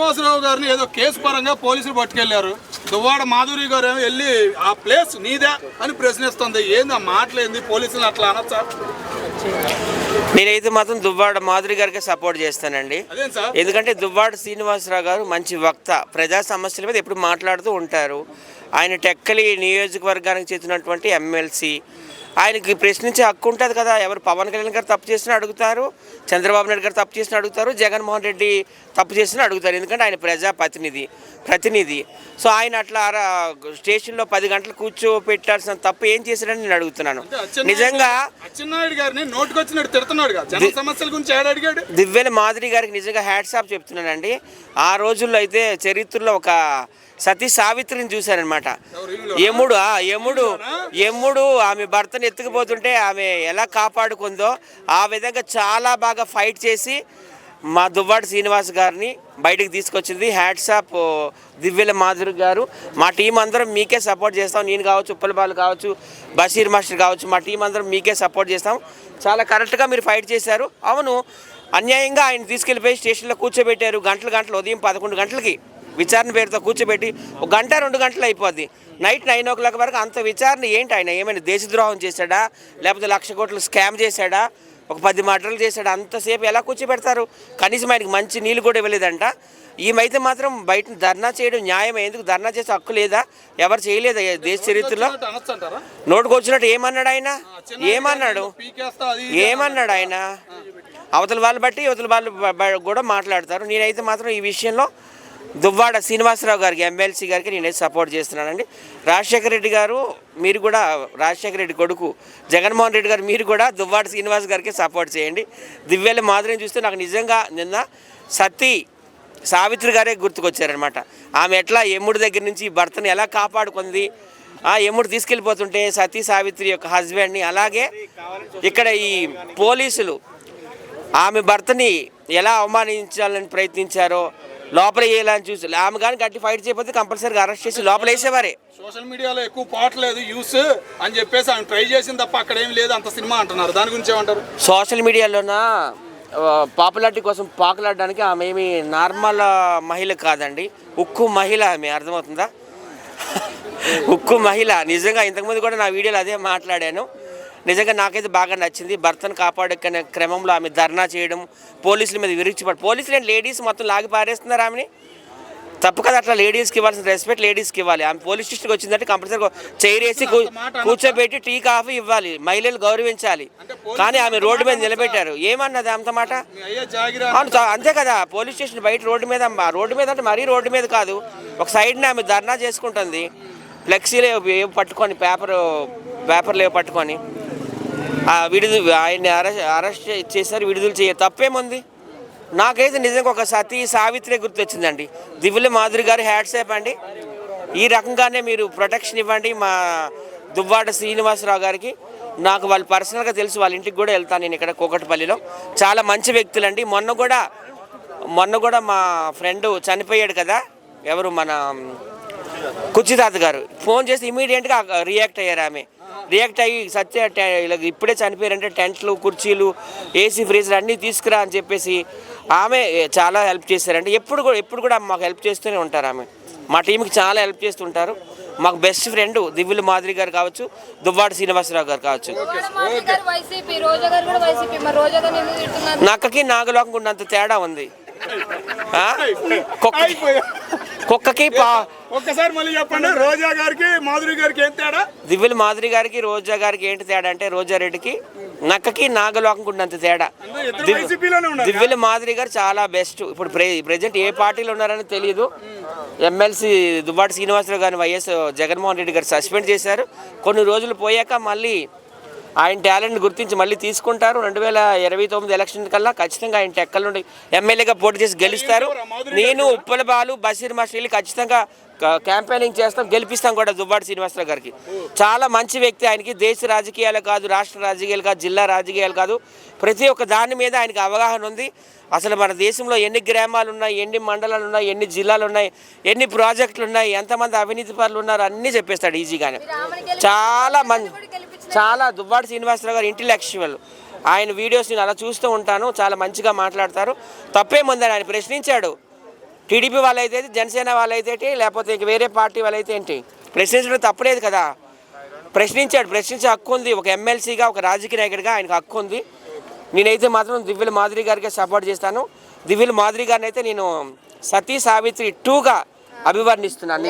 శ్రీనివాసరావు గారిని ఏదో కేసు పరంగా పోలీసులు పట్టుకెళ్లారు. దువ్వాడ మాధురి గారు ఏమో వెళ్ళి ఆ ప్లేస్ నీదే అని ప్రశ్నిస్తుంది. ఏంది ఆ మాటలేంది? పోలీసులు అట్లా అనొచ్చా? నేనైతే మాత్రం దువ్వాడ మాధురి గారికి సపోర్ట్ చేస్తానండి. ఎందుకంటే దువ్వాడ శ్రీనివాసరావు గారు మంచి వక్త, ప్రజా సమస్యల మీద ఎప్పుడు మాట్లాడుతూ ఉంటారు. ఆయన టెక్కలి నియోజకవర్గానికి చెందినటువంటి ఎమ్మెల్సీ. ఆయనకి ప్రశ్నించే హక్కు ఉంటుంది కదా. ఎవరు పవన్ కళ్యాణ్ గారు తప్పు చేసినా అడుగుతారు, చంద్రబాబు నాయుడు గారు తప్పు చేసినా అడుగుతారు, జగన్మోహన్ రెడ్డి తప్పు చేసినా అడుగుతారు. ఎందుకంటే ఆయన ప్రతినిధి. సో ఆయన అట్లా స్టేషన్లో 10 గంటలు కూర్చోపెట్టాల్సిన తప్పు ఏం చేశాడని నేను అడుగుతున్నాను. నిజంగా దివ్యల మాధురి గారికి నిజంగా హ్యాట్స్ ఆఫ్ చెప్తున్నానండి. ఆ రోజుల్లో అయితే చరిత్రలో ఒక సతీ సావిత్రిని చూశారనమాట. యముడు ఆమె భర్తను ఎత్తుకుపోతుంటే ఆమె ఎలా కాపాడుకుందో ఆ విధంగా చాలా బాగా ఫైట్ చేసి మా దువ్వాడ శ్రీనివాస్ గారిని బయటకు తీసుకొచ్చింది. హ్యాట్స్ ఆఫ్ దివ్యల మాధురి గారు. మా టీం అందరం మీకే సపోర్ట్ చేస్తాం. నేను కావచ్చు, ఉప్పలబాలు కావచ్చు, బషీర్ మాస్టర్ కావచ్చు, మా టీం అందరం మీకే సపోర్ట్ చేస్తాం. చాలా కరెక్ట్గా మీరు ఫైట్ చేశారు. అవును, అన్యాయంగా ఆయన తీసుకెళ్ళిపోయి స్టేషన్లో కూర్చోబెట్టారు. గంటలు ఉదయం 11 గంటలకి విచారణ పేరుతో కూర్చోబెట్టి 1 గంట 2 గంటలు అయిపోద్ది. నైట్ 9 o'clock వరకు అంత విచారణ ఏంటి? ఆయన ఏమైనా దేశద్రోహం చేశాడా, లేకపోతే 1,00,000 కోట్లు స్కామ్ చేశాడా, ఒక 10 మర్డర్లు చేశాడా? అంతసేపు ఎలా కూర్చోబెడతారు? కనీసం ఆయనకి మంచి నీళ్ళు కూడా ఇవ్వలేదంట. ఈమైతే మాత్రం బయట ధర్నా చేయడం న్యాయమే. ఎందుకు ధర్నా చేసే హక్కు లేదా? ఎవరు చేయలేదా దేశ చరిత్రలో? నోటుకు వచ్చినట్టు ఏమన్నాడు ఆయన? అవతల వాళ్ళు బట్టి యువతల వాళ్ళు కూడా మాట్లాడతారు. నేనైతే మాత్రం ఈ విషయంలో దువ్వాడ శ్రీనివాసరావు గారికి, ఎమ్మెల్సీ గారికి నేనైతే సపోర్ట్ చేస్తున్నానండి. రాజశేఖర రెడ్డి గారు, మీరు కూడా రాజశేఖర రెడ్డి కొడుకు జగన్మోహన్ రెడ్డి గారు, మీరు కూడా దువ్వాడ శ్రీనివాస్ గారికి సపోర్ట్ చేయండి. దివ్యల మాధురిని చూస్తే నాకు నిజంగా నిన్న సతీ సావిత్రి గారే గుర్తుకొచ్చారనమాట. ఆమె ఎట్లా యముడి దగ్గర నుంచి భర్తను ఎలా కాపాడుకుంది, యముడు తీసుకెళ్ళిపోతుంటే సతీ సావిత్రి యొక్క హస్బెండ్ని, అలాగే ఇక్కడ ఈ పోలీసులు ఆమె భర్తని ఎలా అవమానించాలని ప్రయత్నించారో, లోపల వేయాలని చూసి ఆమె కానీ గట్టి ఫైట్ చేయకపోతే కంపల్సరీగా అరెస్ట్ చేసి లోపల వేసేవారే. సోషల్ మీడియాలో ఎక్కువ పాటలేదు యూస్ అని చెప్పేసి ఆయన ట్రై చేసింది తప్ప అక్కడ ఏం లేదు అంత సినిమా అంటున్నారు. దాని గురించి ఏమంటారు? సోషల్ మీడియాలోన పాపులారిటీ కోసం పాకులాడడానికి ఆమె ఏమి నార్మల్ మహిళ కాదండి, ఉక్కు మహిళ. ఆమె అర్థమవుతుందా? ఉక్కు మహిళ. నిజంగా ఇంతకుముందు కూడా నా వీడియోలో అదే మాట్లాడాను. నిజంగా నాకైతే బాగా నచ్చింది. భర్తను కాపాడే క్రమంలో ఆమె ధర్నా చేయడం, పోలీసుల మీద విరిచిపడి, పోలీసులు అంటే లేడీస్ మొత్తం లాగి పారేస్తున్నారు ఆమెని. తప్పు కదా, అట్లా లేడీస్కి ఇవ్వాల్సిన రెస్పెక్ట్ లేడీస్కి ఇవ్వాలి. ఆమె పోలీస్ స్టేషన్కి వచ్చిందంటే కంపల్సరీగా చైర్ వేసి కూర్చోబెట్టి టీ కాఫీ ఇవ్వాలి, మహిళలు గౌరవించాలి. కానీ ఆమె రోడ్డు మీద నిలబెట్టారు. ఏమన్నది అంత మాట? అవును, అంతే కదా. పోలీస్ స్టేషన్ బయట రోడ్డు మీద అంటే మరీ రోడ్డు మీద కాదు, ఒక సైడ్ని ఆమె ధర్నా చేసుకుంటుంది. ఫ్లెక్సీలు పట్టుకొని, పేపర్లు పట్టుకొని ఆయన్ని అరెస్ట్ చేశారు. విడుదల తప్పేముంది? నాకైతే నిజంగా ఒక సతీ సావిత్రి గుర్తొచ్చిందండి. దివ్యల మాధురి గారు హ్యాట్స్ ఆఫ్ అండి. ఈ రకంగానే మీరు ప్రొటెక్షన్ ఇవ్వండి మా దువ్వాడ శ్రీనివాసరావు గారికి. నాకు వాళ్ళు పర్సనల్గా తెలుసు, వాళ్ళ ఇంటికి కూడా వెళ్తాను నేను. ఇక్కడ కూకట్పల్లిలో చాలా మంచి వ్యక్తులండి. మొన్న కూడా మా ఫ్రెండ్ చనిపోయాడు కదా, ఎవరు, మన కుచ్చితాత గారు ఫోన్ చేసి ఇమీడియట్గా రియాక్ట్ అయ్యారు. ఆమె రియాక్ట్ అయ్యి ఇలా ఇప్పుడే చనిపోయారంటే టెంట్లు, కుర్చీలు, ఏసీ, ఫ్రీజర్ అన్నీ తీసుకురా అని చెప్పేసి ఆమె చాలా హెల్ప్ చేశారంటే. ఎప్పుడు కూడా మాకు హెల్ప్ చేస్తూనే ఉంటారు. ఆమె మా టీంకి చాలా హెల్ప్ చేస్తుంటారు. మాకు బెస్ట్ ఫ్రెండ్ దివ్యల మాధురి గారు కావచ్చు, దువ్వాడ శ్రీనివాసరావు గారు కావచ్చు. నక్కకి నాగలోకం ఉన్నంత తేడా ఉంది. కుక్కకి ఒక్కసారి మళ్ళీ చెప్పండి. రోజా గారికి మాధురి గారికి ఏం తేడా? దివ్యల మాధురి గారికి రోజా గారికి ఏంటి తేడా అంటే, రోజారెడ్డికి నక్కకి నాగలోకం ఉన్నంత తేడా. దివ్యల మాధురి గారు చాలా బెస్ట్. ఇప్పుడు ప్రెజెంట్ ఏ పార్టీలో ఉన్నారని తెలియదు. ఎమ్మెల్సీ దువ్వాడ శ్రీనివాసరావు గారిని వైఎస్ జగన్మోహన్ రెడ్డి గారు సస్పెండ్ చేశారు. కొన్ని రోజులు పోయాక మళ్ళీ ఆయన టాలెంట్ గుర్తించి మళ్ళీ తీసుకుంటారు. 2029 ఎలక్షన్ కల్లా ఖచ్చితంగా ఆయన టెక్కల నుండి ఎమ్మెల్యేగా పోటీ చేసి గెలుస్తారు. నేను, ఉప్పలబాలు, బషీర్ మాస్టర్ ఖచ్చితంగా క్యాంపెయినింగ్ చేస్తాం, గెలిపిస్తాం కూడా దువ్వాడ శ్రీనివాసరావు గారికి. చాలా మంచి వ్యక్తి. ఆయనకి దేశ రాజకీయాలు కాదు, రాష్ట్ర రాజకీయాలు కాదు, జిల్లా రాజకీయాలు కాదు, ప్రతి ఒక్క దాని మీద ఆయనకి అవగాహన ఉంది. అసలు మన దేశంలో ఎన్ని గ్రామాలు ఉన్నాయి, ఎన్ని మండలాలు ఉన్నాయి, ఎన్ని జిల్లాలు ఉన్నాయి, ఎన్ని ప్రాజెక్టులు ఉన్నాయి, ఎంతమంది అవినీతి పరులు ఉన్నారు అన్నీ చెప్పేస్తాడు ఈజీగానే. చాలా దువ్వాడ శ్రీనివాసరావు గారు ఇంటెలెక్చువల్. ఆయన వీడియోస్ నేను అలా చూస్తూ ఉంటాను, చాలా మంచిగా మాట్లాడతారు. తప్పేముందని ఆయన ప్రశ్నించాడు. టీడీపీ వాళ్ళైతే జనసేన వాళ్ళైతే ఏంటి, లేకపోతే ఇంక వేరే పార్టీ వాళ్ళైతే ఏంటి, ప్రశ్నించడం తప్పలేదు కదా. ప్రశ్నించే హక్కు ఉంది. ఒక ఎమ్మెల్సీగా, ఒక రాజకీయ నాయకుడిగా ఆయనకు హక్కు ఉంది. నేనైతే మాత్రం దివ్యల మాధురి గారికి సపోర్ట్ చేస్తాను. దివ్యల మాధురి గారిని అయితే నేను సతీ సావిత్రి 2గా అభివర్ణిస్తున్నాను.